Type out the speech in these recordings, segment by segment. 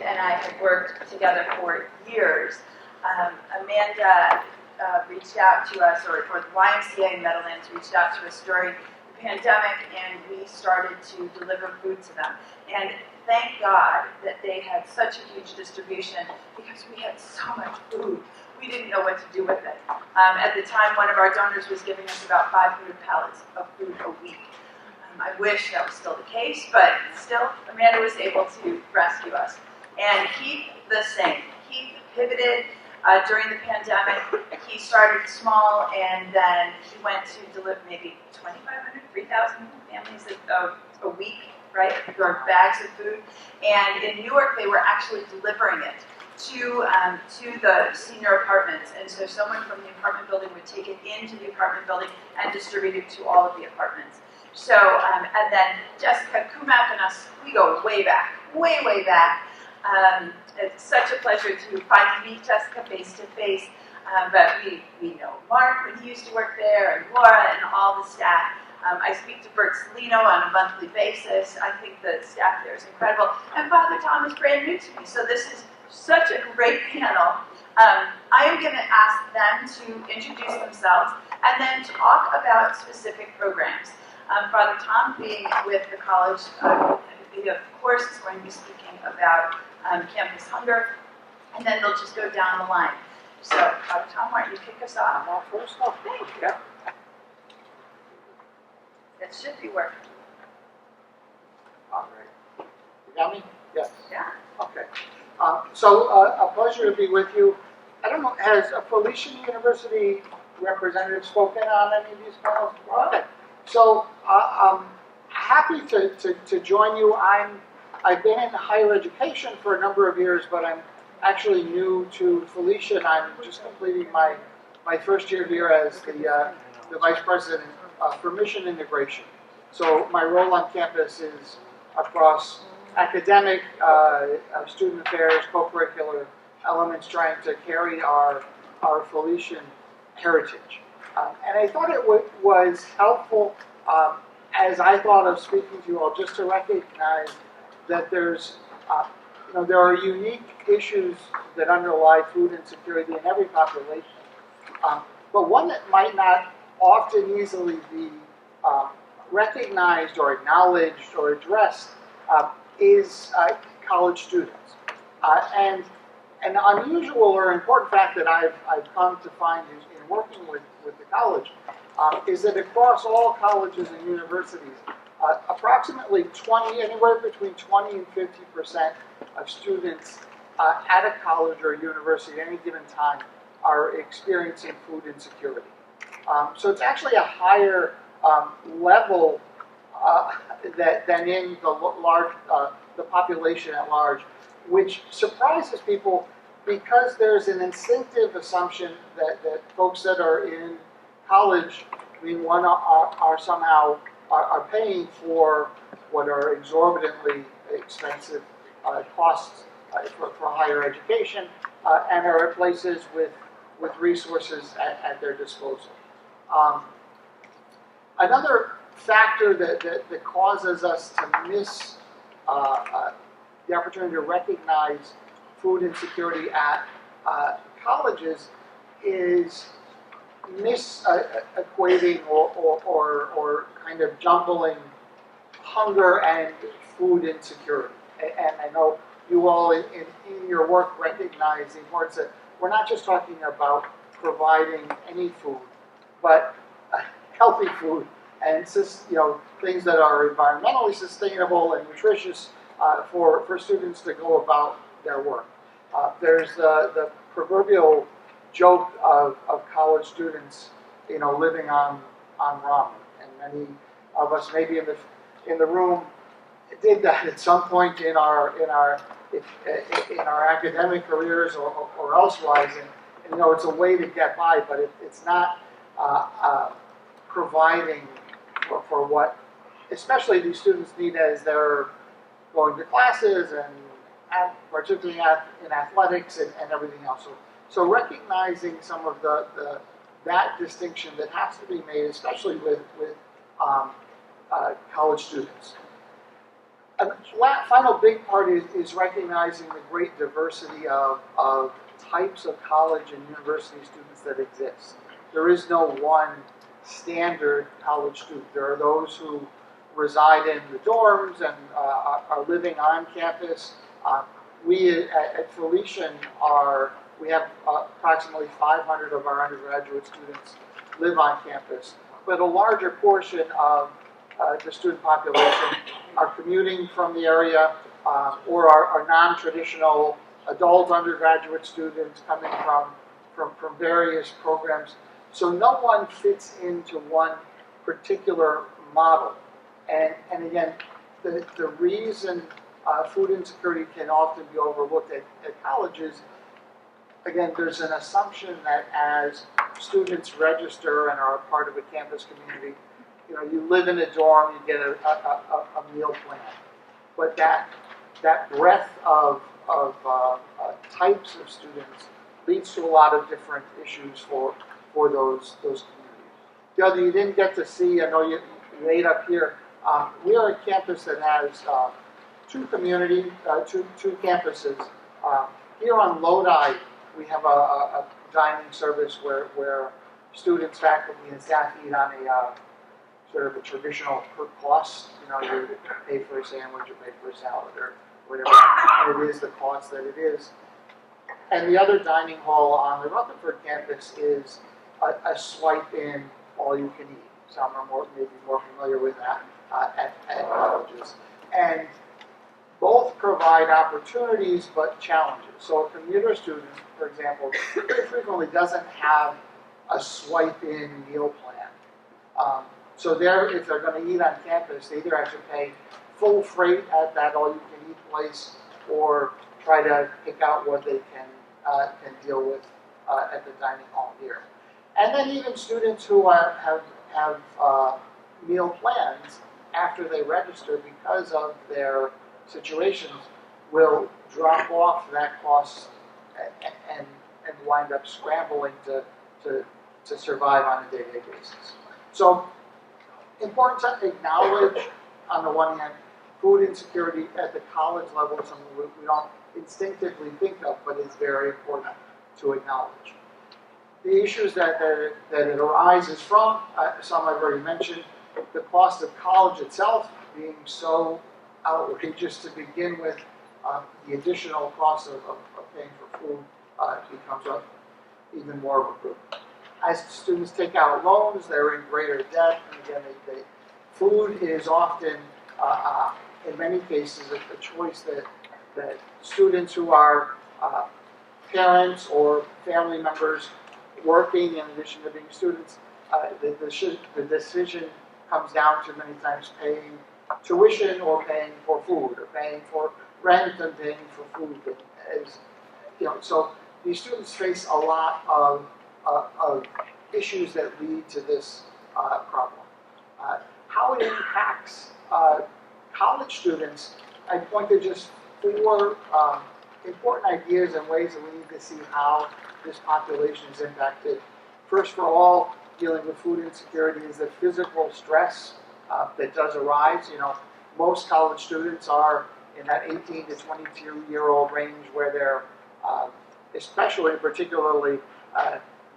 and I have worked together for years. Amanda reached out to us, or the YMCA in Meadowlands reached out to us during the pandemic, and we started to deliver food to them. And thank God that they had such a huge distribution, because we had so much food. We didn't know what to do with it. At the time, one of our donors was giving us about 500 pallets of food a week. I wish that was still the case, but still, Amanda was able to rescue us. And Keith, the same. Keith pivoted during the pandemic. He started small, and then he went to deliver maybe 2,500, 3,000 families a week, right? Or bags of food. And in Newark, they were actually delivering it to the senior apartments. And so someone from the apartment building would take it into the apartment building and distribute it to all of the apartments. So, and then Jessica, CUMAC, and us, we go way back, way back. It's such a pleasure to finally meet Jessica face to face. But we know Mark when he used to work there, and Laura, and all the staff. I speak to Bert Salino on a monthly basis. I think the staff there is incredible. And Father Tom is brand new to me, so this is such a great panel. I am going to ask them to introduce themselves and then talk about specific programs. Father Tom, being with the college, he of course is going to be speaking about campus hunger, and then they'll just go down the line. So, Father Tom, why don't you kick us off? Well, first off, yeah. It should be working. All right. You got me? Yes. Yeah. Okay. So, a pleasure to be with you. I don't know, has a Felician University representative spoken on any of these panels? Okay. So, I'm happy to join you. I've been in higher education for a number of years, but I'm actually new to Felician. I'm just completing my first year here as the Vice President for Mission Integration. So my role on campus is across academic, student affairs, co-curricular elements, trying to carry our Felician heritage. And I thought it was helpful, as I thought of speaking to you all, just to recognize that there are unique issues that underlie food insecurity in every population. But one that might not often easily be recognized or acknowledged or addressed is college students. And an unusual or important fact that I've come to find in working with the college is that across all colleges and universities, approximately anywhere between 20 and 50% of students at a college or a university at any given time are experiencing food insecurity. So it's actually a higher level than in the population at large, which surprises people because there's an instinctive assumption that folks that are in college, are somehow paying for what are exorbitantly expensive costs for higher education, and are at places with resources at their disposal. Another factor that causes us to miss the opportunity to recognize food insecurity at colleges is misequating or kind of jumbling hunger and food insecurity. And I know you all in your work recognize the importance that we're not just talking about providing any food, but healthy food and things that are environmentally sustainable and nutritious for students to go about their work. There's the proverbial joke of college students, living on ramen, and many of us maybe in the room did that at some point in our academic careers or elsewise, and it's a way to get by, but it's not providing for what, especially these students need as they're going to classes and particularly in athletics and everything else. So recognizing some of that distinction that has to be made, especially with college students. And the final big part is recognizing the great diversity of types of college and university students that exist. There is no one standard college student. There are those who reside in the dorms and are living on campus. We at Felician we have approximately 500 of our undergraduate students live on campus, but a larger portion of the student population are commuting from the area or are non-traditional adult undergraduate students coming from various programs. So no one fits into one particular model. And again, the reason food insecurity can often be overlooked at colleges, again, there's an assumption that as students register and are a part of a campus community, you live in a dorm, you get a meal plan. But that breadth of types of students leads to a lot of different issues for those communities. The other you didn't get to see, I know you ate up here, we are a campus that has two campuses. Here on Lodi, we have a dining service where students, faculty, and staff eat on a sort of a traditional per cost. You pay for a sandwich or pay for a salad or whatever, and it is the cost that it is. And the other dining hall on the Rutherford campus is a swipe in, all you can eat. Some are maybe more familiar with that at colleges. And both provide opportunities but challenges. So a commuter student, for example, very frequently doesn't have a swipe-in meal plan. So if they're going to eat on campus, they either have to pay full freight at that all-you-can-eat place or try to pick out what they can deal with at the dining hall here. And then even students who have meal plans after they register because of their situations will drop off that cost and wind up scrambling to survive on a day-to-day basis. So important to acknowledge, on the one hand, food insecurity at the college level is something we don't instinctively think of, but it's very important to acknowledge. The issues that it arises from, some I've already mentioned, the cost of college itself being so outrageous to begin with, the additional cost of paying for food becomes even more of a burden. As students take out loans, they're in greater debt, and again, food is often, in many cases, a choice that students who are parents or family members working in addition to being students, the decision comes down to many times paying tuition or paying for food or paying for rent and paying for food. So these students face a lot of issues that lead to this problem. How it impacts college students, I point to just four important ideas and ways that we need to see how this population is impacted. First, for all, dealing with food insecurity is the physical stress that does arise. Most college students are in that 18 to 22-year-old range where they're, especially particularly,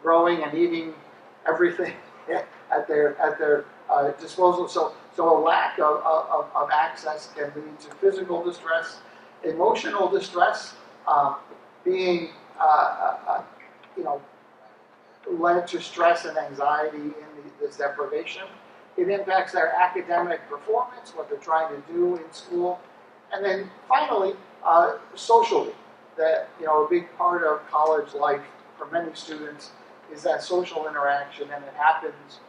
growing and eating everything at their disposal. So a lack of access can lead to physical distress, emotional distress, being led to stress and anxiety in this deprivation. It impacts their academic performance, what they're trying to do in school, and then finally, socially, that a big part of college life for many students is that social interaction, and it happens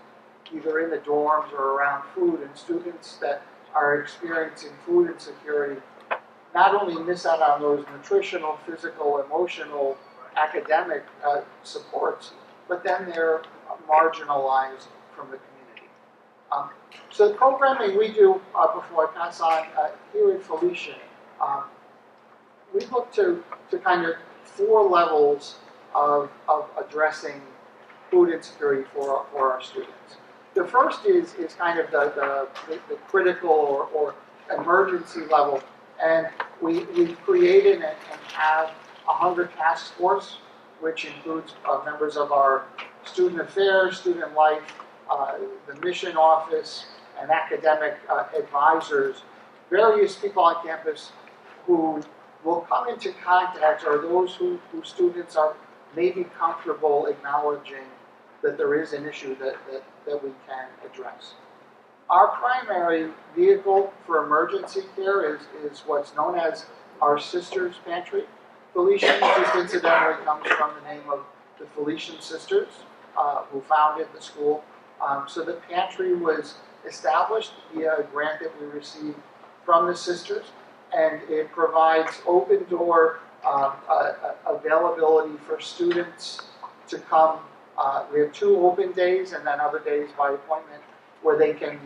either in the dorms or around food. And students that are experiencing food insecurity not only miss out on those nutritional, physical, emotional, academic supports, but then they're marginalized from the community. So the programming we do, before I pass on, here at Felician, we look to kind of four levels of addressing food insecurity for our students. The first is kind of the critical or emergency level. And we've created and have a hunger task force, which includes members of our student affairs, student life, the mission office, and academic advisors, various people on campus who will come into contact, or those who students are maybe comfortable acknowledging that there is an issue that we can address. Our primary vehicle for emergency care is what's known as our Sisters Pantry. Felician just incidentally comes from the name of the Felician Sisters, who founded the school. So the pantry was established via a grant that we received from the sisters, and it provides open door availability for students to come. We have 2 open days and then other days by appointment where they can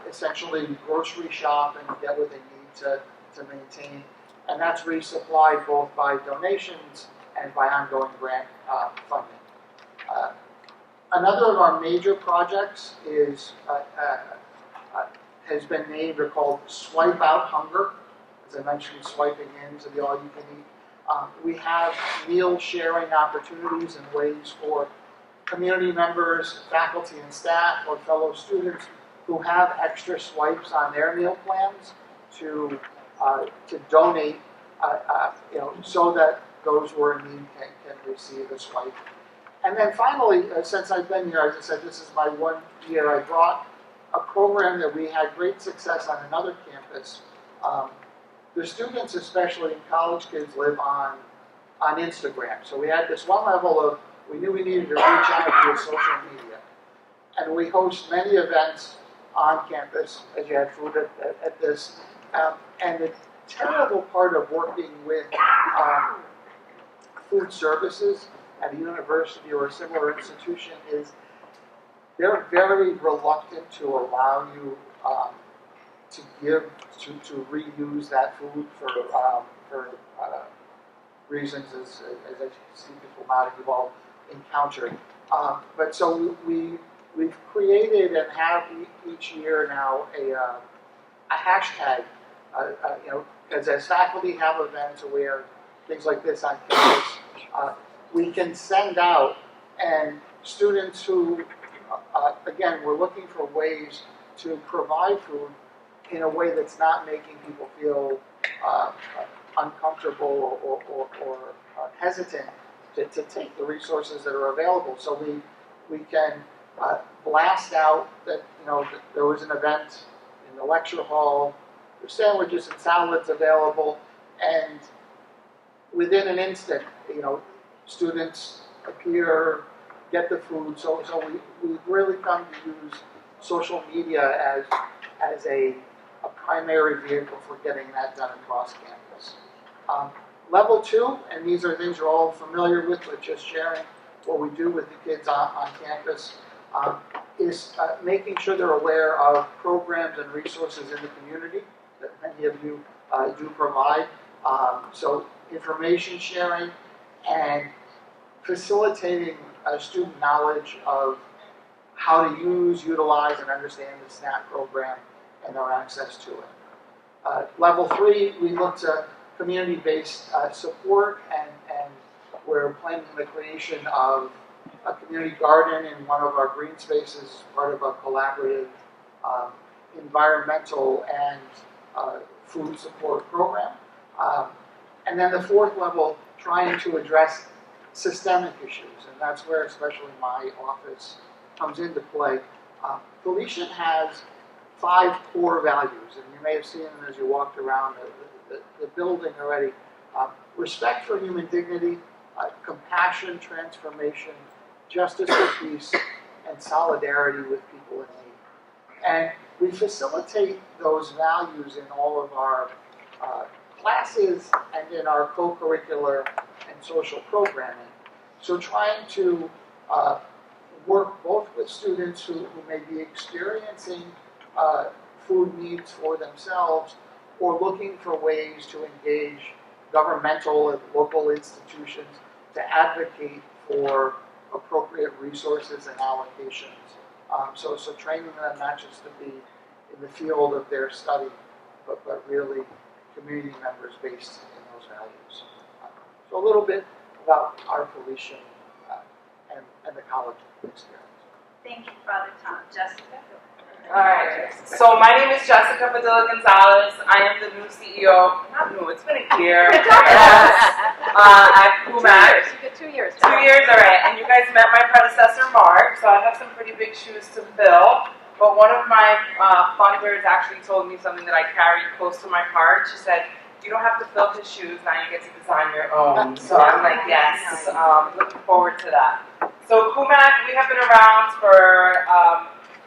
essentially grocery shop and get what they need to maintain. And that's resupplied both by donations and by ongoing grant funding. Another of our major projects is has been named or called Swipe Out Hunger. As I mentioned, swiping into the all-you-can-eat. We have meal sharing opportunities and ways for community members, faculty and staff, or fellow students who have extra swipes on their meal plans to donate, so that those who are in need can receive a swipe. And then finally, since I've been here, as I said, this is my 1 year, I brought a program that we had great success on another campus. The students, especially in college kids, live on Instagram. So we had this one level of, we knew we needed to reach out via social media. And we host many events on campus, as you had food at this. And the terrible part of working with food services at a university or a similar institution is they're very reluctant to allow you to reuse that food for reasons as I see people not have all encountered. But so we've created and have each year now a hashtag. Because as faculty have events where things like this on campus, we can send out, and students who, again, we're looking for ways to provide food in a way that's not making people feel uncomfortable or hesitant to take the resources that are available. So we can blast out that there was an event in the lecture hall. There's sandwiches and salads available, and within an instant, students appear, get the food. So we've really come to use social media as a primary vehicle for getting that done across campus. Level 2, and these are things you're all familiar with, but just sharing what we do with the kids on campus, is making sure they're aware of programs and resources in the community that many of you do provide. So information sharing and facilitating student knowledge of how to use, utilize, and understand the SNAP program and their access to it. Level 3, we look to community-based support, and we're planning the creation of a community garden in one of our green spaces, part of a collaborative environmental and food support program. And then the 4th level, trying to address systemic issues, and that's where especially my office comes into play. Felician has 5 core values, and you may have seen them as you walked around the building already. Respect for human dignity, compassion, transformation, justice for peace, and solidarity with people in need. And we facilitate those values in all of our classes and in our co-curricular and social programming. So trying to work both with students who may be experiencing food needs for themselves, or looking for ways to engage governmental and local institutions to advocate for appropriate resources and allocations. So training them not just to be in the field of their study, but really community members based in those values. So a little bit about our Felician and the college experience. Thank you, Father Tom. Jessica? All right. So my name is Jessica Padilla Gonzalez. I am the new CEO. Not new. It's been a year. At CUMAC. 2 years. 2 years, all right. And you guys met my predecessor, Mark. So I have some pretty big shoes to fill. But one of my funders actually told me something that I carry close to my heart. She said, "You don't have to fill his shoes. Now you get to design your own." So I'm like, yes. Looking forward to that. So CUMAC, we have been around for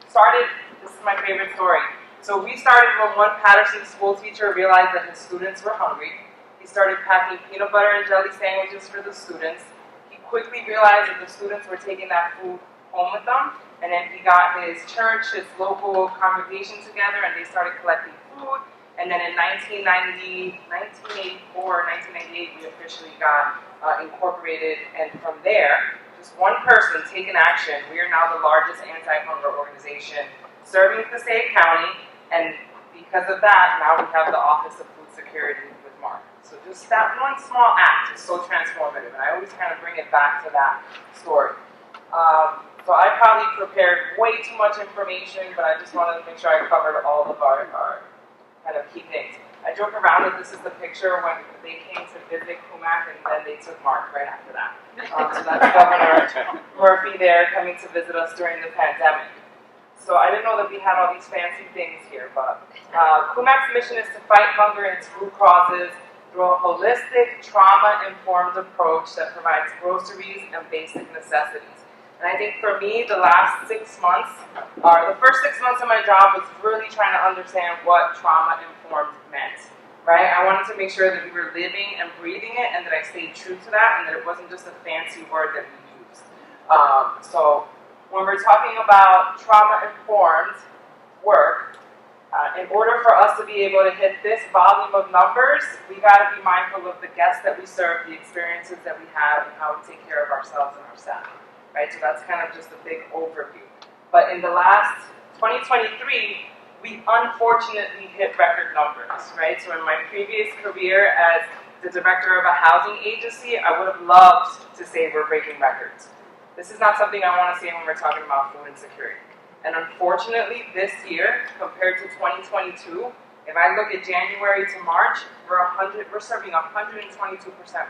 started. This is my favorite story. So we started when one Patterson school teacher realized that his students were hungry. He started packing peanut butter and jelly sandwiches for the students. He quickly realized that the students were taking that food home with them. And then he got his church, his local congregation together, and they started collecting food. And then in 1984, 1998, we officially got incorporated. And from there, just one person taking action, we are now the largest anti-hunger organization serving Passaic County, and because of that, now we have the Office of Food Security with Mark. So just that one small act is so transformative, and I always kind of bring it back to that story. So I probably prepared way too much information, but I just wanted to make sure I covered all of our kind of key things. I joke around that this is the picture when they came to visit CUMAC, and then they took Mark right after that. So that's Governor Murphy there coming to visit us during the pandemic. So I didn't know that we had all these fancy things here, but CUMAC's mission is to fight hunger and its root causes through a holistic, trauma-informed approach that provides groceries and basic necessities. And I think for me, the last 6 months, or the first 6 months of my job was really trying to understand what trauma-informed meant, right? I wanted to make sure that we were living and breathing it, and that I stayed true to that, and that it wasn't just a fancy word that we used. So when we're talking about trauma-informed work, in order for us to be able to hit this volume of numbers, we got to be mindful of the guests that we serve, the experiences that we have, and how we take care of ourselves and our staff, right? So that's kind of just a big overview. But in the last 2023, we unfortunately hit record numbers, right? So in my previous career as the director of a housing agency, I would have loved to say we're breaking records. This is not something I want to say when we're talking about food insecurity. And unfortunately, this year, compared to 2022, if I look at January to March, we're serving 122%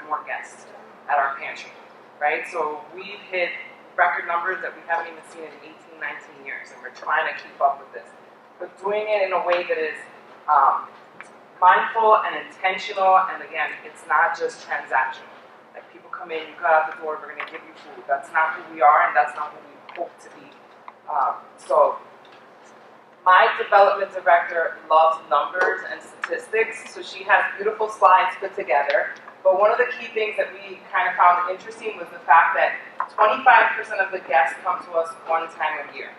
more guests at our pantry, right? So we've hit record numbers that we haven't even seen in 18, 19 years, and we're trying to keep up with this. But doing it in a way that is mindful and intentional, and again, it's not just transactional. Like people come in, you got out the door, we're going to give you food. That's not who we are, and that's not who we hope to be. So my development director loves numbers and statistics, so she has beautiful slides put together. But one of the key things that we kind of found interesting was the fact that 25% of the guests come to us one time a year.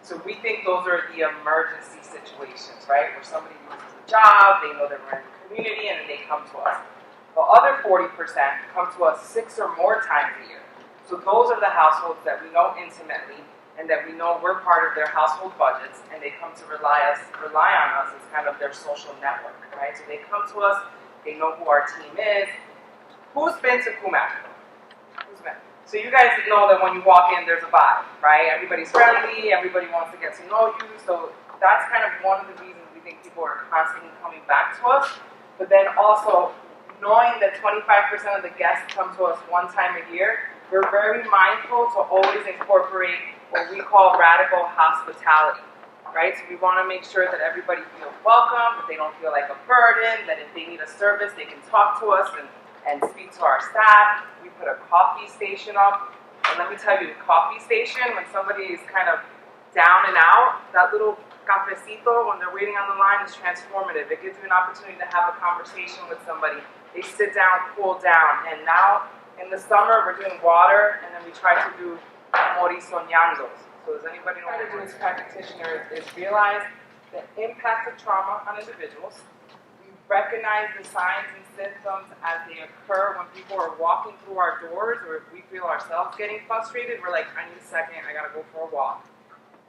So we think those are the emergency situations, right? Where somebody loses a job, they know that we're in the community, and then they come to us. The other 40% come to us 6 or more times a year. So those are the households that we know intimately, and that we know we're part of their household budgets, and they come to rely on us as kind of their social network, right? So they come to us, they know who our team is. Who's been to CUMAC? Who's been? So you guys know that when you walk in, there's a vibe, right? Everybody's friendly, everybody wants to get to know you, so that's kind of one of the reasons we think people are constantly coming back to us. But then also, knowing that 25% of the guests come to us one time a year, we're very mindful to always incorporate what we call radical hospitality, right? So we want to make sure that everybody feels welcome, that they don't feel like a burden, that if they need a service, they can talk to us and speak to our staff. We put a coffee station up, and let me tell you, the coffee station, when somebody is kind of down and out, that little cafecito when they're waiting on the line is transformative. It gives you an opportunity to have a conversation with somebody. They sit down, cool down, and now in the summer we're doing water, and then we try to do morisoñandos. So does anybody know what to do as practitioners is realize the impact of trauma on individuals. We recognize the signs and symptoms as they occur when people are walking through our doors, or if we feel ourselves getting frustrated, we're like, I need a second, I gotta go for a walk.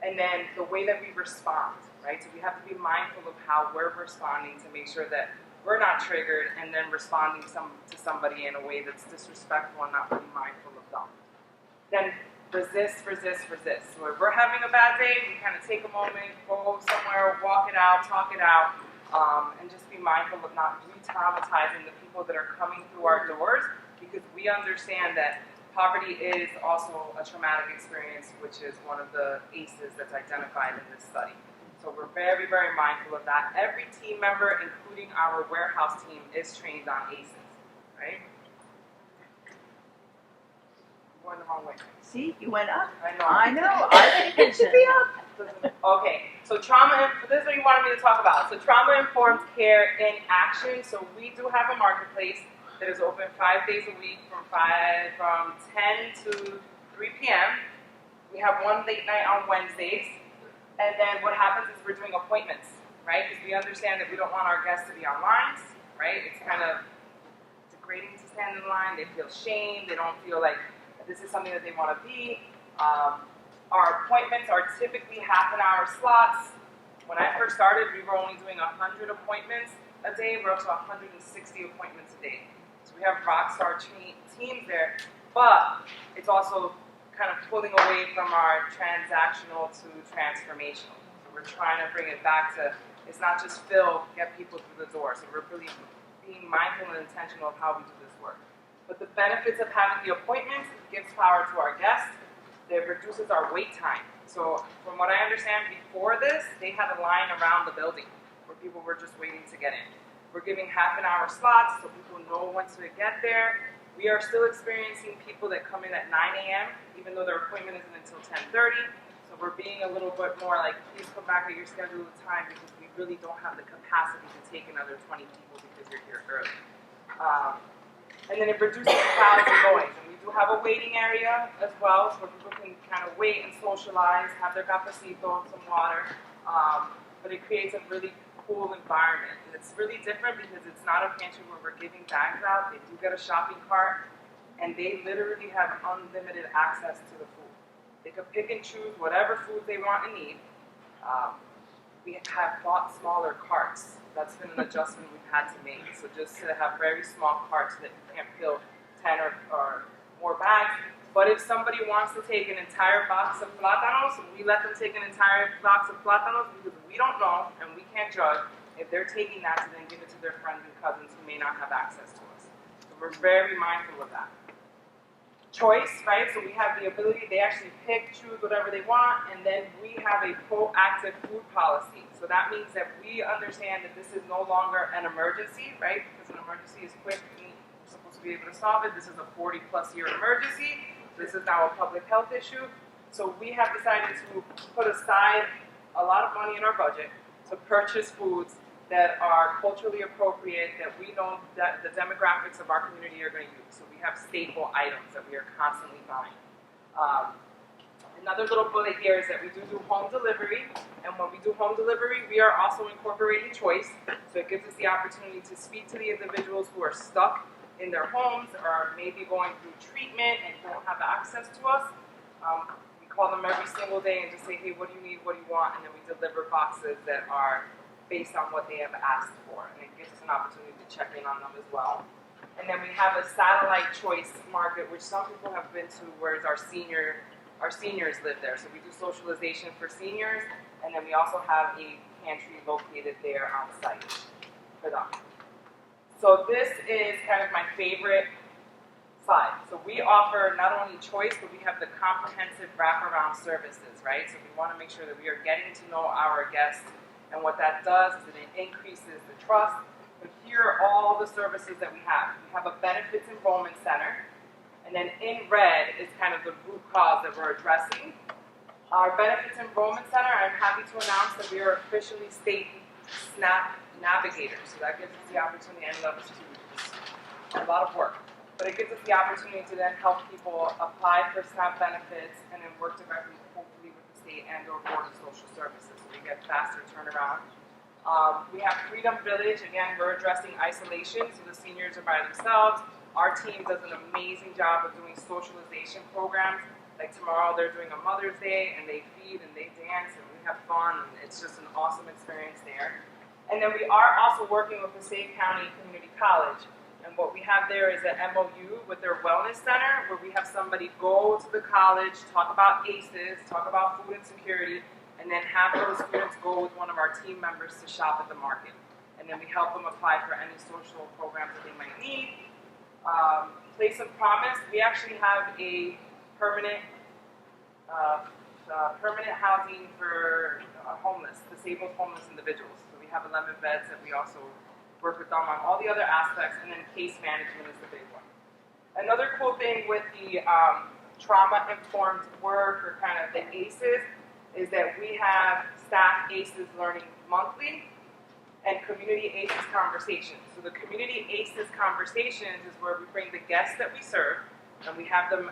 And then the way that we respond, right? So we have to be mindful of how we're responding to make sure that we're not triggered and then responding to somebody in a way that's disrespectful and not really mindful of them. Then resist. So if we're having a bad day, we kind of take a moment, go somewhere, walk it out, talk it out, and just be mindful of not re-traumatizing the people that are coming through our doors, because we understand that poverty is also a traumatic experience, which is one of the ACEs that's identified in this study. So we're very, very mindful of that. Every team member, including our warehouse team, is trained on ACEs, right? I'm going the wrong way. See, you went up. I know. I think it should be up. Okay, so trauma, this is what you wanted me to talk about. So trauma-informed care in action. So we do have a marketplace that is open 5 days a week from 10 to 3 p.m. We have one late night on Wednesdays. And then what happens is we're doing appointments, right? Because we understand that we don't want our guests to be on lines, right? It's kind of degrading to stand in line. They feel shame. They don't feel like this is something that they want to be. Our appointments are typically half-an-hour slots. When I first started, we were only doing 100 appointments a day. We're up to 160 appointments a day. So we have rockstar teams there, but it's also kind of pulling away from our transactional to transformational. So we're trying to bring it back to, it's not just fill, get people through the door. So we're really being mindful and intentional of how we do this work. But the benefits of having the appointments gives power to our guests. It reduces our wait time. So from what I understand, before this, they had a line around the building where people were just waiting to get in. We're giving half-an-hour slots so people know when to get there. We are still experiencing people that come in at 9 a.m., even though their appointment isn't until 10:30. So we're being a little bit more like, please come back at your scheduled time, because we really don't have the capacity to take another 20 people because you're here early. And then it reduces crowds and noise. And we do have a waiting area as well, so people can kind of wait and socialize, have their cafecito, some water. But it creates a really cool environment. And it's really different because it's not a pantry where we're giving bags out. They do get a shopping cart, and they literally have unlimited access to the food. They can pick and choose whatever food they want and need. We have bought smaller carts. That's been an adjustment we've had to make. So just to have very small carts so that you can't fill 10 or more bags. But if somebody wants to take an entire box of plátanos, we let them take an entire box of plátanos, because we don't know and we can't judge if they're taking that to then give it to their friends and cousins who may not have access to us. So we're very mindful of that. Choice, right? So we have the ability, they actually pick, choose whatever they want, and then we have a proactive food policy. So that means that we understand that this is no longer an emergency, right? Because an emergency is quick and we're supposed to be able to solve it. This is a 40-plus year emergency. This is now a public health issue. So we have decided to put aside a lot of money in our budget to purchase foods that are culturally appropriate, that we know that the demographics of our community are going to use. So we have staple items that we are constantly buying. Another little bullet here is that we do home delivery, and when we do home delivery, we are also incorporating choice. So it gives us the opportunity to speak to the individuals who are stuck in their homes or maybe going through treatment and don't have access to us. We call them every single day and just say, hey, what do you need, what do you want? And then we deliver boxes that are based on what they have asked for. And it gives us an opportunity to check in on them as well. And then we have a satellite choice market, which some people have been to, where our seniors live there. So we do socialization for seniors, and then we also have a pantry located there on site for them. So this is kind of my favorite slide. So we offer not only choice, but we have the comprehensive wraparound services, right? So we want to make sure that we are getting to know our guests, and what that does is that it increases the trust. But here are all the services that we have. We have a benefits enrollment center, and then in red is kind of the root cause that we're addressing. Our benefits enrollment center, I'm happy to announce that we are officially state SNAP navigators. So that gives us the opportunity, I love this too, it's a lot of work, but it gives us the opportunity to then help people apply for SNAP benefits and then work directly, hopefully, with the state and or Board of Social Services, so we get faster turnaround. We have Freedom Village. Again, we're addressing isolation, so the seniors are by themselves. Our team does an amazing job of doing socialization programs. Like tomorrow they're doing a Mother's Day and they feed and they dance and we have fun and it's just an awesome experience there. And then we are also working with Passaic County Community College. And what we have there is an MOU with their wellness center where we have somebody go to the college, talk about ACEs, talk about food insecurity, and then have those students go with one of our team members to shop at the market. And then we help them apply for any social programs that they might need. Place of Promise, we actually have a permanent housing for disabled homeless individuals. So we have 11 beds that we also work with them on all the other aspects, and then case management is the big one. Another cool thing with the trauma-informed work, or kind of the ACEs, is that we have staff ACEs learning monthly and community ACEs conversations. So the community ACEs conversations is where we bring the guests that we serve, and we have them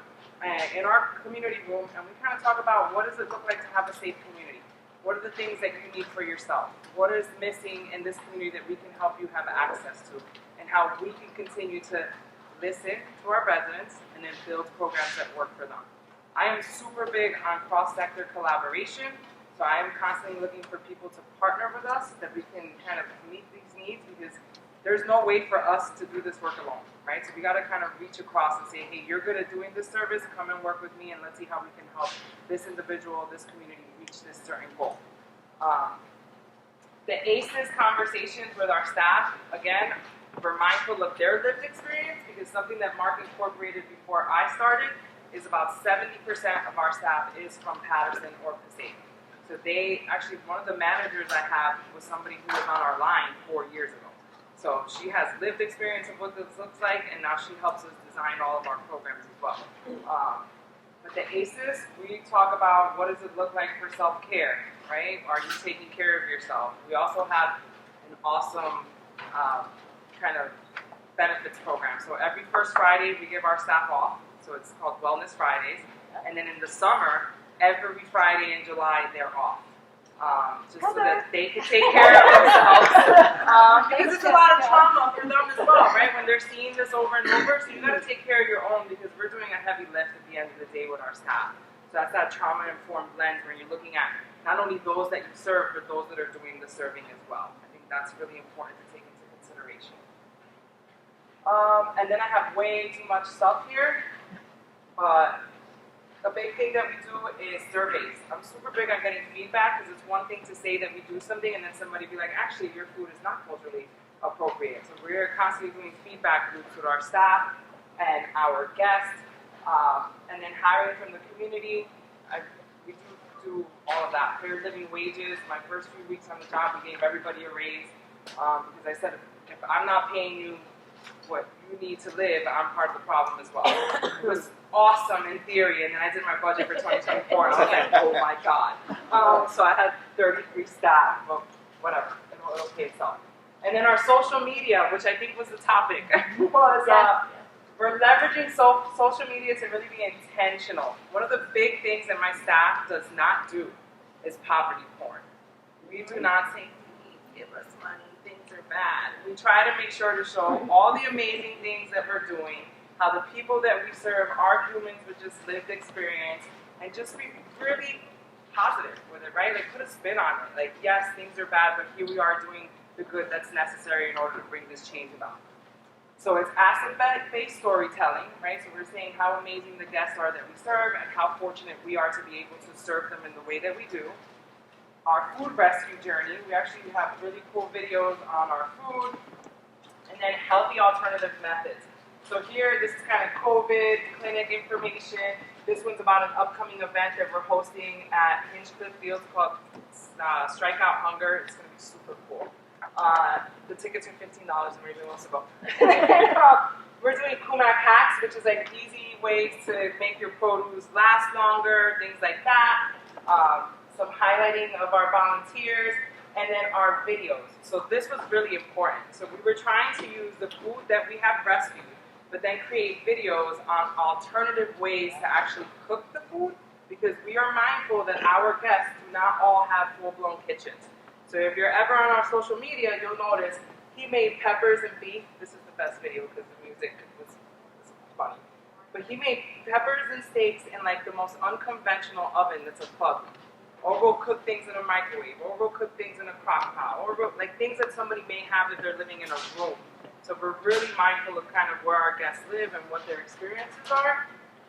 in our community room, and we kind of talk about what does it look like to have a safe community? What are the things that you need for yourself? What is missing in this community that we can help you have access to? And how we can continue to listen to our residents and then build programs that work for them. I am super big on cross-sector collaboration, so I am constantly looking for people to partner with us that we can kind of meet these needs, because there's no way for us to do this work alone, right? So we got to kind of reach across and say, hey, you're good at doing this service, come and work with me, and let's see how we can help this individual, this community reach this certain goal. The ACEs conversations with our staff, again, we're mindful of their lived experience, because something that Mark incorporated before I started is about 70% of our staff is from Patterson or Passaic. So they actually, one of the managers I have was somebody who was on our line 4 years ago. So she has lived experience of what this looks like, and now she helps us design all of our programs as well. With the ACEs, we talk about what does it look like for self-care, right? Are you taking care of yourself? We also have an awesome kind of benefits program. So every first Friday, we give our staff off. So it's called Wellness Fridays. And then in the summer, every Friday in July, they're off. Just so that they can take care of themselves. Because it's a lot of trauma for them as well, right? When they're seeing this over and over. So you got to take care of your own, because we're doing a heavy lift at the end of the day with our staff. So that's that trauma-informed lens where you're looking at not only those that you serve, but those that are doing the serving as well. I think that's really important to take into consideration. And then I have way too much stuff here. The big thing that we do is surveys. I'm super big on getting feedback, because it's one thing to say that we do something and then somebody be like, actually, your food is not culturally appropriate. So we're constantly doing feedback loops with our staff and our guests, and then hiring from the community. We do all of that. Fair living wages. My first few weeks on the job, we gave everybody a raise, because I said, if I'm not paying you what you need to live, I'm part of the problem as well. It was awesome in theory, and then I did my budget for 2024, and I was like, oh my god. So I had 33 staff, well, whatever, it'll pay itself. And then our social media, which I think was the topic, was we're leveraging social media to really be intentional. One of the big things that my staff does not do is poverty porn. We do not say, please give us money, things are bad. We try to make sure to show all the amazing things that we're doing, how the people that we serve are humans with just lived experience, and just be really positive with it, right? Like, put a spin on it. Like, yes, things are bad, but here we are doing the good that's necessary in order to bring this change about. So it's asset-based storytelling, right? So we're saying how amazing the guests are that we serve and how fortunate we are to be able to serve them in the way that we do. Our food rescue journey, we actually have really cool videos on our food, and then healthy alternative methods. So here, this is kind of COVID clinic information. This one's about an upcoming event that we're hosting at Hinchcliffe Fields called Strike Out Hunger. It's going to be super cool. The tickets are $15 and everybody wants to go. We're doing CUMAC hacks, which is like easy ways to make your produce last longer, things like that. Some highlighting of our volunteers, and then our videos. So this was really important. So we were trying to use the food that we have rescued, but then create videos on alternative ways to actually cook the food, because we are mindful that our guests do not all have full-blown kitchens. So if you're ever on our social media, you'll notice he made peppers and beef. This is the best video because the music was funny. But he made peppers and steaks in like the most unconventional oven that's a plug. Or we'll cook things in a microwave, or we'll cook things in a crock pot, or like things that somebody may have if they're living in a room. So we're really mindful of kind of where our guests live and what their experiences are.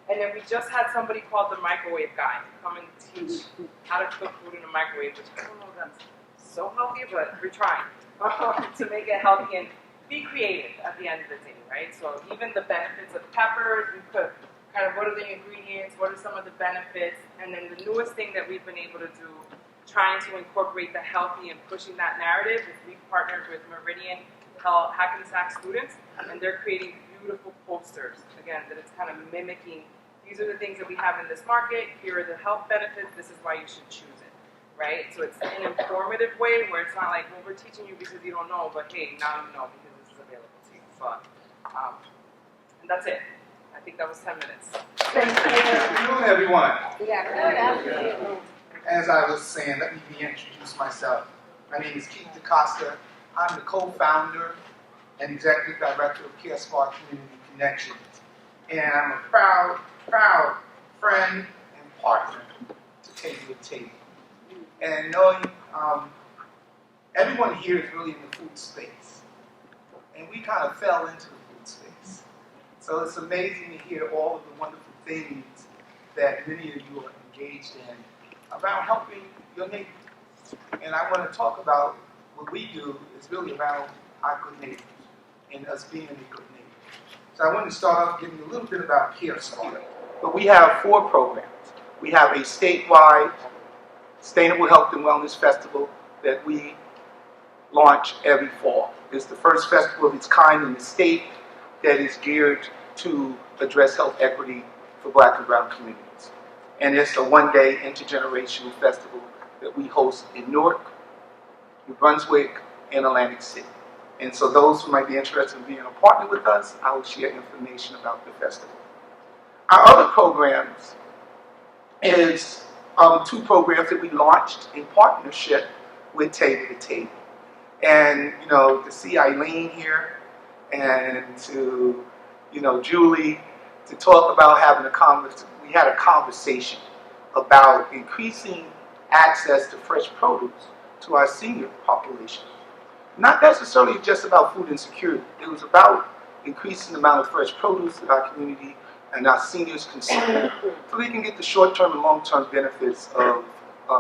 And then we just had somebody called the microwave guy come and teach how to cook food in a microwave, which I don't know if that's so healthy, but we're trying to make it healthy and be creative at the end of the day, right? So even the benefits of peppers, we put kind of what are the ingredients, what are some of the benefits, and then the newest thing that we've been able to do, trying to incorporate the healthy and pushing that narrative, is we've partnered with Meridian Hackensack students, and they're creating beautiful posters, again, that it's kind of mimicking, these are the things that we have in this market, here are the health benefits, this is why you should choose it, right? So it's an informative way where it's not like, well, we're teaching you because you don't know, but hey, now you know because this is available to you. But, and that's it. I think that was 10 minutes. Good afternoon, everyone. Yeah. As I was saying, let me reintroduce myself. My name is Keith Costa. I'm the co-founder and executive director of CareSparc Community Connections. And I'm a proud friend and partner to Table to Table. And knowing everyone here is really in the food space. And we kind of fell into the food space. So it's amazing to hear all of the wonderful things that many of you are engaged in about helping your neighbors. And I want to talk about what we do is really around our good neighbors and us being a good neighbor. So I want to start off giving you a little bit about CareSparc. But we have 4 programs. We have a statewide Sustainable Health and Wellness Festival that we launch every fall. It's the first festival of its kind in the state that is geared to address health equity for Black and brown communities. And it's a one-day intergenerational festival that we host in Newark, New Brunswick, and Atlantic City. And so those who might be interested in being a partner with us, I will share information about the festival. Our other programs is 2 programs that we launched in partnership with Table to Table. And, you know, to see Eileen here and to, you know, Julie, to talk about having we had a conversation about increasing access to fresh produce to our senior population. Not necessarily just about food insecurity. It was about increasing the amount of fresh produce that our community and our seniors consume so they can get the short-term and long-term benefits of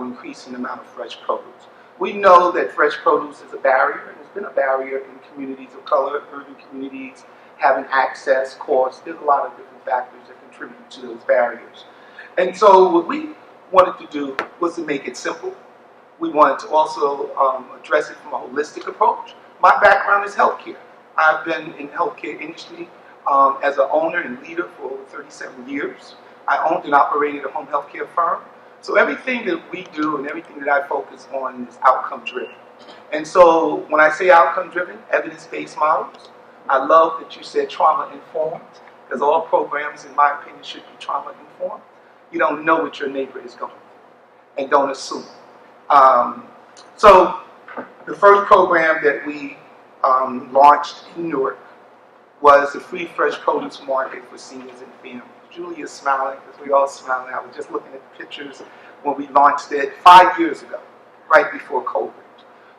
increasing the amount of fresh produce. We know that fresh produce is a barrier, and it's been a barrier in communities of color, urban communities, having access, cost. There's a lot of different factors that contribute to those barriers. And so what we wanted to do was to make it simple. We wanted to also address it from a holistic approach. My background is healthcare. I've been in the healthcare industry as an owner and leader for over 37 years. I owned and operated a home healthcare firm. So everything that we do and everything that I focus on is outcome driven. And so when I say outcome driven, evidence-based models, I love that you said trauma informed, because all programs, in my opinion, should be trauma informed. You don't know what your neighbor is going through, and don't assume. So the first program that we launched in Newark was the free fresh produce market for seniors and families. Julie is smiling because we all smiling. I was just looking at the pictures when we launched it 5 years ago, right before COVID.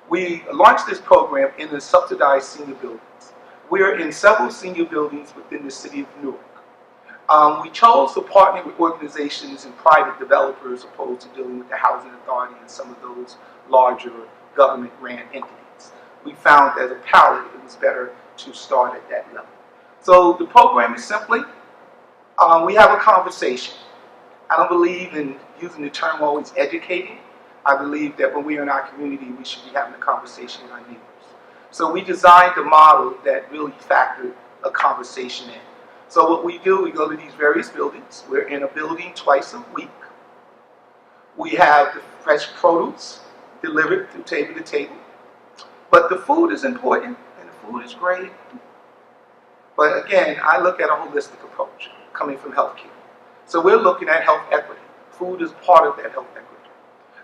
We launched this program in the subsidized senior buildings. We're in several senior buildings within the city of Newark. We chose to partner with organizations and private developers opposed to dealing with the housing authority and some of those larger government grant entities. We found as a palette it was better to start at that level. So the program is simply, we have a conversation. I don't believe in using the term always educating. I believe that when we're in our community, we should be having a conversation with our neighbors. So we designed a model that really factored a conversation in. So what we do, we go to these various buildings. We're in a building twice a week. We have the fresh produce delivered through table to table. But the food is important, and the food is great. But again, I look at a holistic approach coming from healthcare. So we're looking at health equity. Food is part of that health equity.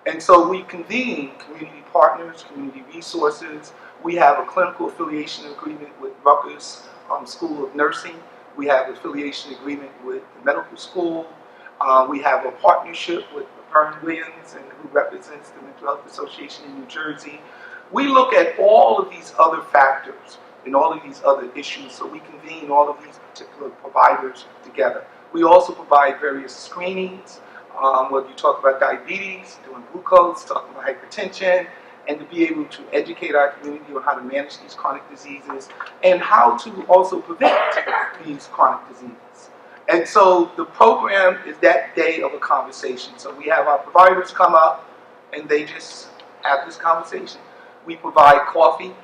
And so we convene community partners, community resources. We have a clinical affiliation agreement with Rutgers School of Nursing We have an affiliation agreement with the medical school. We have a partnership with Vern Williams, and who represents the Mental Health Association in New Jersey. We look at all of these other factors and all of these other issues, so we convene all of these particular providers together. We also provide various screenings, whether you talk about diabetes, doing glucose, talking about hypertension, and to be able to educate our community on how to manage these chronic diseases and how to also prevent these chronic diseases. And so the program is that day of a conversation. So we have our providers come up and they just have this conversation. We provide coffee,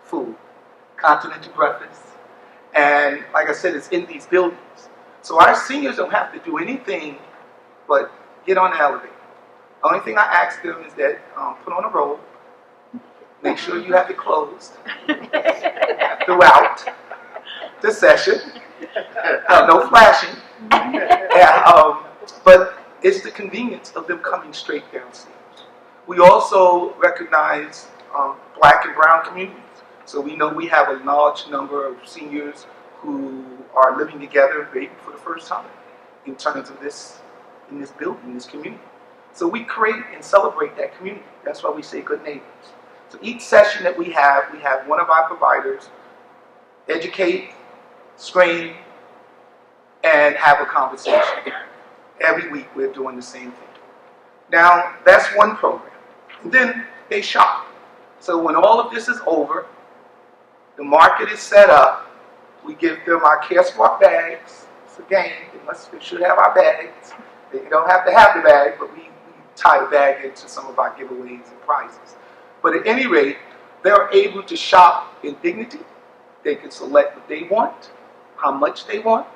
food, continental breakfast, and like I said, it's in these buildings. So our seniors don't have to do anything but get on the elevator. The only thing I ask them is that put on a robe, make sure you have it closed throughout the session. No flashing. But it's the convenience of them coming straight downstairs. We also recognize black and brown communities. So we know we have a large number of seniors who are living together maybe for the first time in terms of this, in this building, this community. So we create and celebrate that community. That's why we say good neighbors. So each session that we have one of our providers educate, screen, and have a conversation. Every week we're doing the same thing. Now, that's one program. And then they shop. So when all of this is over, the market is set up, we give them our CareSparc bags. It's a game. They should have our bags. They don't have to have the bag, but we tie the bag into some of our giveaways and prizes. But at any rate, they're able to shop in dignity. They can select what they want, how much they want.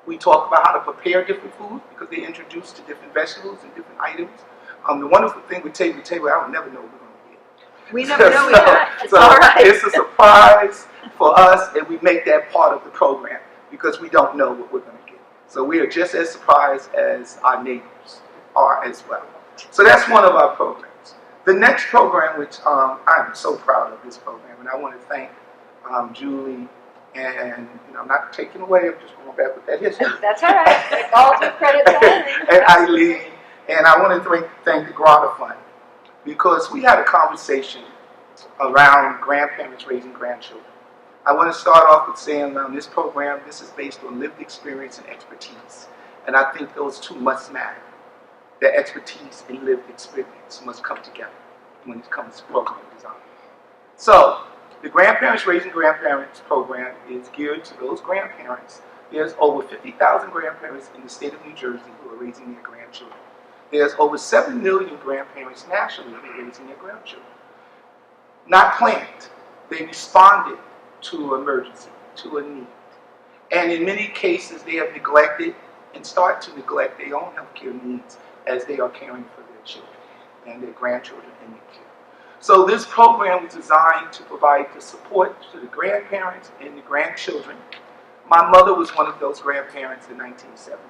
We talk about how to prepare different foods because they're introduced to different vegetables and different items. The wonderful thing with Table to Table, I don't never know what we're going to get. We never know yet. It's So all right. it's a surprise for us, and we make that part of the program because we don't know what we're going to get. So we are just as surprised as our neighbors are as well. So that's one of our programs. The next program, which I'm so proud of this program, and I want to thank Julie, and I'm not taking away, I'm just going back with that history. That's all right. All due credit to Eileen. And Eileen, and I want to thank the Grata Fund, because we had a conversation around grandparents raising grandchildren. I want to start off with saying this program, this is based on lived experience and expertise. And I think those two must matter. The expertise and lived experience must come together when it comes to program design. So, the Grandparents Raising Grandparents program is geared to those grandparents. There's over 50,000 grandparents in the state of New Jersey who are raising their grandchildren. There's over 7 million grandparents nationally who are raising their grandchildren. Not planned. They responded to an emergency, to a need. And in many cases, they have neglected and start to neglect their own healthcare needs as they are caring for their children and their grandchildren in their care. So this program was designed to provide the support to the grandparents and the grandchildren. My mother was one of those grandparents in 1970.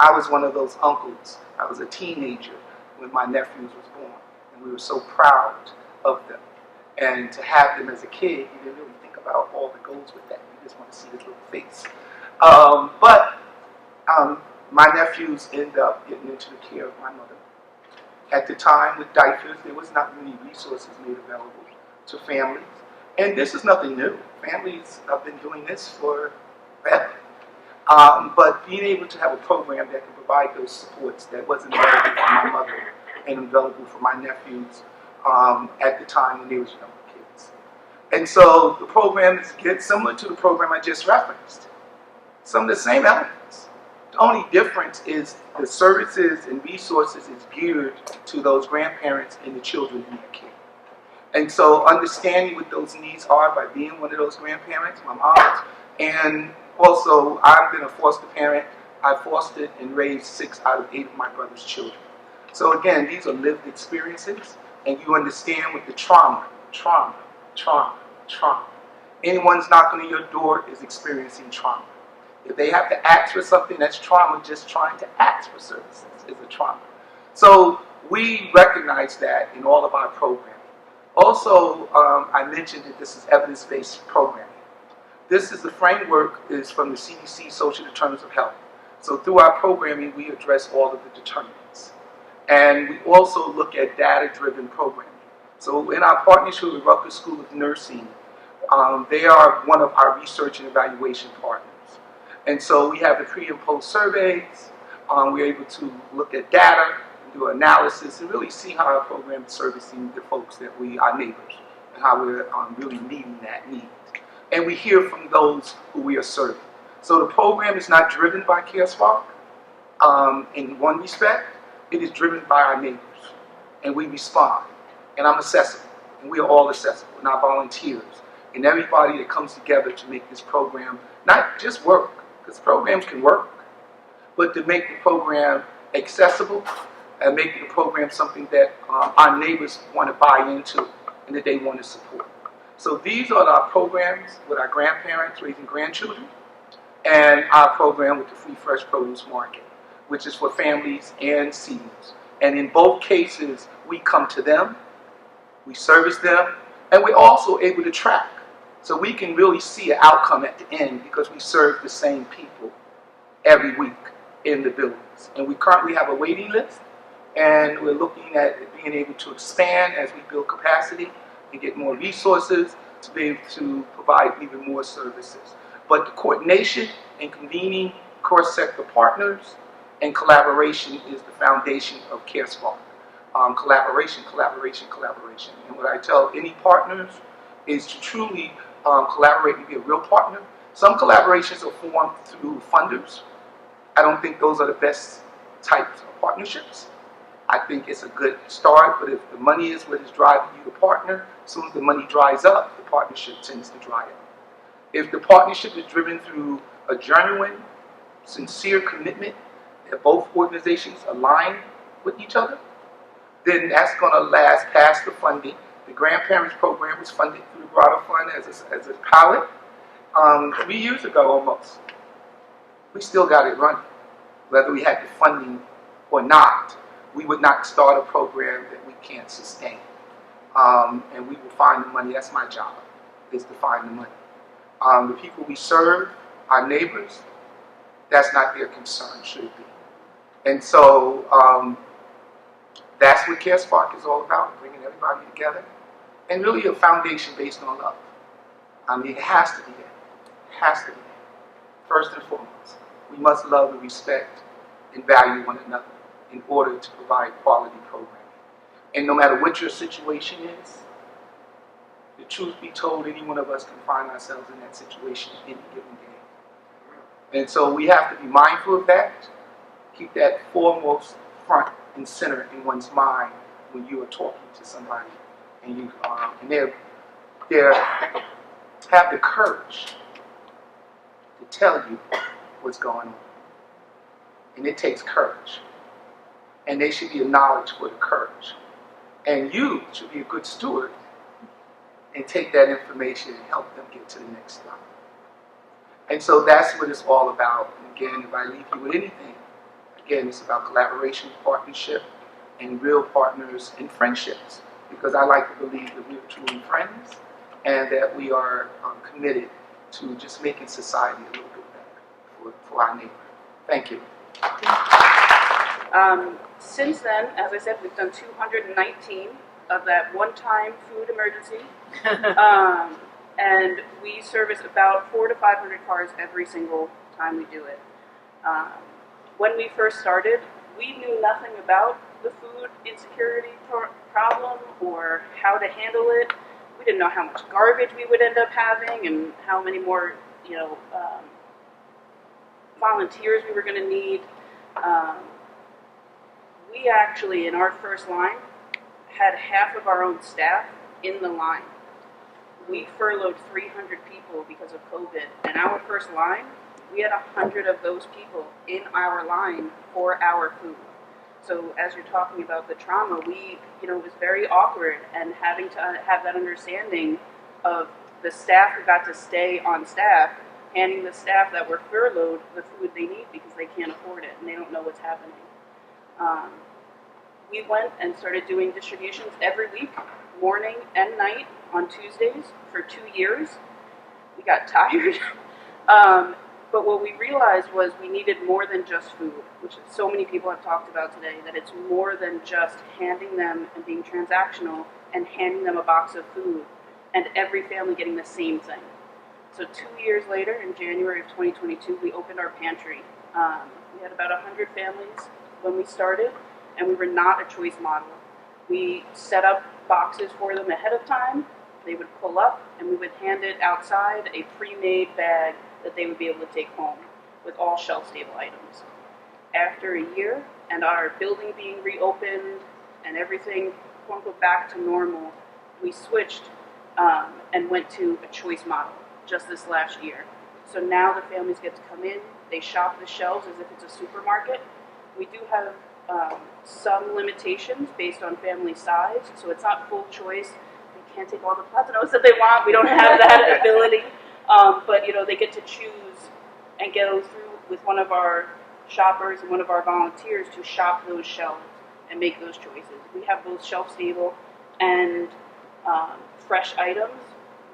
I was one of those uncles. I was a teenager when my nephews was born, and we were so proud of them. And to have them as a kid, you didn't really think about all that goes with that. You just want to see this little face. But my nephews ended up getting into the care of my mother. At the time, with diapers, there was not many resources made available to families. And this is nothing new. Families have been doing this forever. But being able to have a program that can provide those supports that wasn't available for my mother and available for my nephews at the time when they were young kids. And so the program is similar to the program I just referenced. Some of the same elements. The only difference is the services and resources is geared to those grandparents and the children in their care. And so understanding what those needs are by being one of those grandparents, my mom's, and also I've been a foster parent. I fostered and raised 6 out of 8 of my brother's children. So again, these are lived experiences, and you understand what the trauma. Anyone's knocking on your door is experiencing trauma. If they have to ask for something, that's trauma. Just trying to ask for services is a trauma. So we recognize that in all of our programming. Also, I mentioned that this is evidence-based programming. This is the framework is from the CDC Social Determinants of Health. So through our programming, we address all of the determinants. And we also look at data-driven programming. So in our partnership with Rutgers School of Nursing, they are one of our research and evaluation partners. And so we have the pre and post surveys. We're able to look at data, do analysis, and really see how our program is servicing the folks that our neighbors, and how we're really meeting that need. And we hear from those who we are serving. So the program is not driven by CareSparc in one respect. It is driven by our neighbors. And we respond. And I'm accessible. And we are all accessible. And our volunteers. And everybody that comes together to make this program not just work, because programs can work, but to make the program accessible and make the program something that our neighbors want to buy into and that they want to support. So these are our programs with our grandparents raising grandchildren, and our program with the Free Fresh Produce Market, which is for families and seniors. And in both cases, we come to them, we service them, and we're also able to track. So we can really see an outcome at the end because we serve the same people every week in the buildings. And we currently have a waiting list, and we're looking at being able to expand as we build capacity and get more resources to be able to provide even more services. But the coordination and convening cross-sector partners and collaboration is the foundation of CareSparc. Collaboration. And what I tell any partners is to truly collaborate and be a real partner. Some collaborations are formed through funders. I don't think those are the best types of partnerships. I think it's a good start, but if the money is what is driving you to partner, as soon as the money dries up, the partnership tends to dry up. If the partnership is driven through a genuine, sincere commitment that both organizations align with each other, then that's going to last past the funding. The grandparents program was funded through the Grotto Fund as a pilot 3 years ago almost. We still got it running. Whether we had the funding or not, we would not start a program that we can't sustain. And we will find the money. That's my job, is to find the money. The people we serve, our neighbors, that's not their concern, should it be. And so that's what CareSparc is all about, bringing everybody together. And really a foundation based on love. It has to be there. It has to be there. First and foremost, we must love and respect and value one another in order to provide quality programming. And no matter what your situation is, the truth be told, any one of us can find ourselves in that situation any given day. And so we have to be mindful of that, keep that foremost front and center in one's mind when you are talking to somebody and you and they have the courage to tell you what's going on. And it takes courage. And they should be acknowledged for the courage. And you should be a good steward and take that information and help them get to the next step. And so that's what it's all about. And again, if I leave you with anything, again, it's about collaboration, partnership, and real partners and friendships. Because I like to believe that we are truly friends and that we are committed to just making society a little bit better for our neighbor. Thank you. Since then, as I said, we've done 219 of that one-time food emergency. And we service about 400 to 500 cars every single time we do it. When we first started, we knew nothing about the food insecurity problem or how to handle it. We didn't know how much garbage we would end up having and how many more, volunteers we were going to need. We actually, in our first line, had half of our own staff in the line. We furloughed 300 people because of COVID. In our first line, we had 100 of those people in our line for our food. So as you're talking about the trauma, it was very awkward, and having to have that understanding of the staff who got to stay on staff, handing the staff that were furloughed the food they need because they can't afford it and they don't know what's happening. We went and started doing distributions every week, morning and night on Tuesdays for 2 years. we got tired. But what we realized was we needed more than just food, which so many people have talked about today, that it's more than just handing them and being transactional and handing them a box of food and every family getting the same thing. So 2 years later, in January of 2022, we opened our pantry. We had about 100 families when we started, and we were not a choice model. We set up boxes for them ahead of time. They would pull up, and we would hand it outside a pre-made bag that they would be able to take home with all shelf-stable items. After a year, and our building being reopened, and everything quote-unquote back to normal, we switched and went to a choice model just this last year. So now the families get to come in, they shop the shelves as if it's a supermarket. We do have some limitations based on family size, so it's not full choice. They can't take all the Platinos that they want. We don't have that ability. But they get to choose and go through with one of our shoppers and one of our volunteers to shop those shelves and make those choices. We have both shelf-stable and fresh items.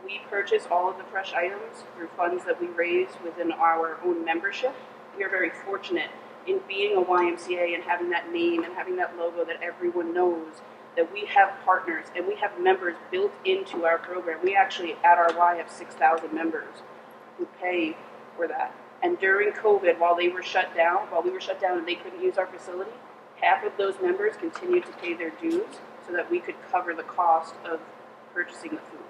We purchase all of the fresh items through funds that we raise within our own membership. We are very fortunate in being a YMCA and having that name and having that logo that everyone knows, that we have partners and we have members built into our program. We actually, at our Y, have 6,000 members who pay for that. And during COVID, while we were shut down and they couldn't use our facility, half of those members continued to pay their dues so that we could cover the cost of purchasing the food.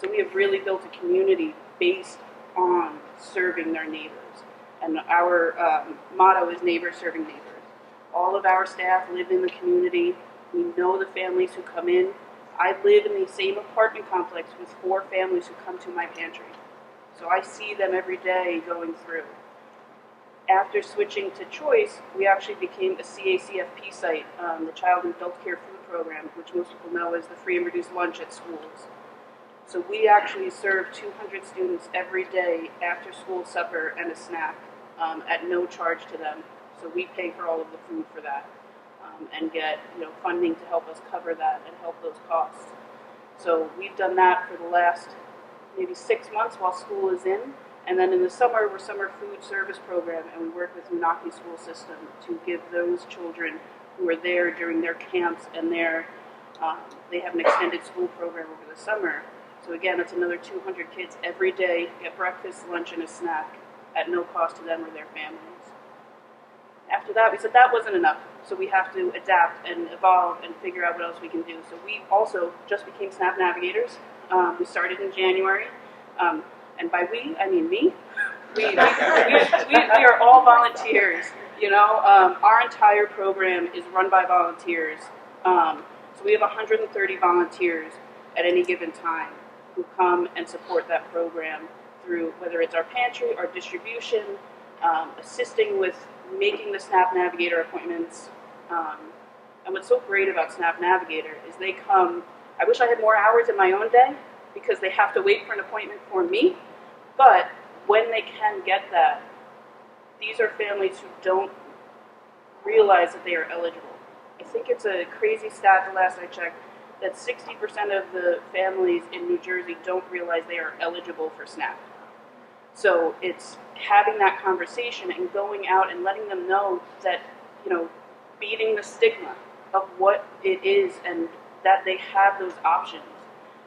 So we have really built a community based on serving their neighbors. And our motto is neighbors serving neighbors. All of our staff live in the community. We know the families who come in. I live in the same apartment complex with 4 families who come to my pantry. So I see them every day going through. After switching to choice, we actually became a CACFP site, the Child and Adult Care Food Program, which most people know as the free and reduced lunch at schools. So we actually serve 200 students every day after school supper and a snack at no charge to them. So we pay for all of the food for that and get funding to help us cover that and help those costs. So we've done that for the last maybe 6 months while school is in. And then in the summer, we're summer food service program, and we work with Menaki School System to give those children who are there during their camps and they have an extended school program over the summer. So again, it's another 200 kids every day get breakfast, lunch, and a snack at no cost to them or their families. After that, we said that wasn't enough, so we have to adapt and evolve and figure out what else we can do. So we also just became SNAP navigators. We started in January, and by we, I mean me. We are all volunteers. Our entire program is run by volunteers. So we have 130 volunteers at any given time who come and support that program through whether it's our pantry, our distribution, assisting with making the SNAP Navigator appointments. And what's so great about SNAP Navigator is they come, I wish I had more hours in my own day because they have to wait for an appointment for me, but when they can get that, these are families who don't realize that they are eligible. I think it's a crazy stat, the last I checked, that 60% of the families in New Jersey don't realize they are eligible for SNAP. So it's having that conversation and going out and letting them know that, beating the stigma of what it is and that they have those options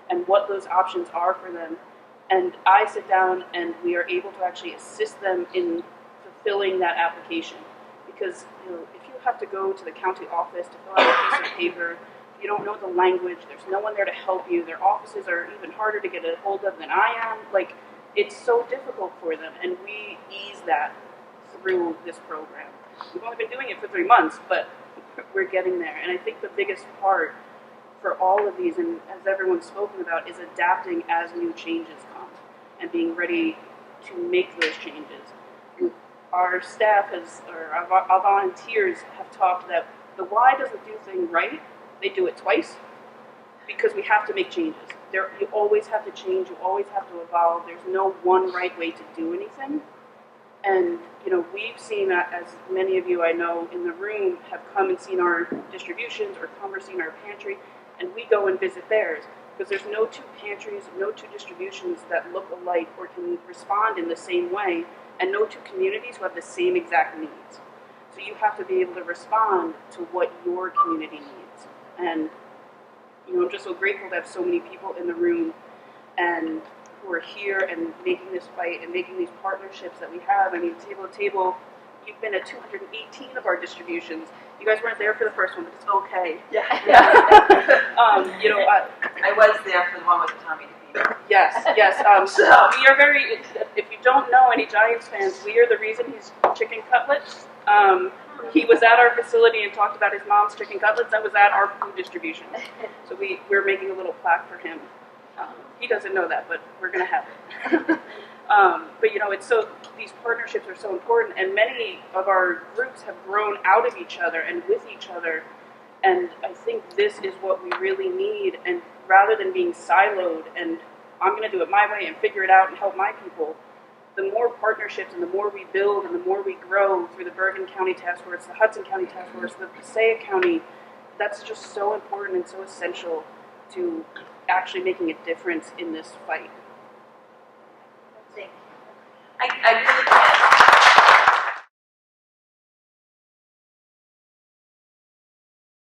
and what those options are for them. And I sit down and we are able to actually assist them in fulfilling that application. Because, if you have to go to the county office to fill out a piece of paper, you don't know the language, there's no one there to help you, their offices are even harder to get a hold of than I am. It's so difficult for them, and we ease that through this program. We've only been doing it for 3 months, but we're getting there. And I think the biggest part for all of these, and as everyone's spoken about, is adapting as new changes come and being ready to make those changes. Our staff our volunteers have talked that the Y doesn't do things right, they do it twice, because we have to make changes. You always have to change, you always have to evolve. There's no one right way to do anything. And, we've seen that, as many of you I know in the room have come and seen our distributions or come or seen our pantry, and we go and visit theirs. because there's no two pantries, no two distributions that look alike or can respond in the same way, and no two communities who have the same exact needs. So you have to be able to respond to what your community needs. And I'm just so grateful to have so many people in the room and who are here and making this fight and making these partnerships that we have. I mean, table to table, you've been at 218 of our distributions. You guys weren't there for the first one, but it's okay. Yeah. I was there for the one with Tommy DeVito. Yes. We are very, if you don't know any Giants fans, we are the reason he's chicken cutlets. He was at our facility and talked about his mom's chicken cutlets. That was at our food distribution. So we're making a little plaque for him. He doesn't know that, but we're going to have it. But it's so, these partnerships are so important, and many of our groups have grown out of each other and with each other. And I think this is what we really need. And rather than being siloed and I'm going to do it my way and figure it out and help my people, the more partnerships and the more we build and the more we grow through the Bergen County Task Force, the Hudson County Task Force, the Passaic County, that's just so important and so essential to actually making a difference in this fight. Thank you. I really can't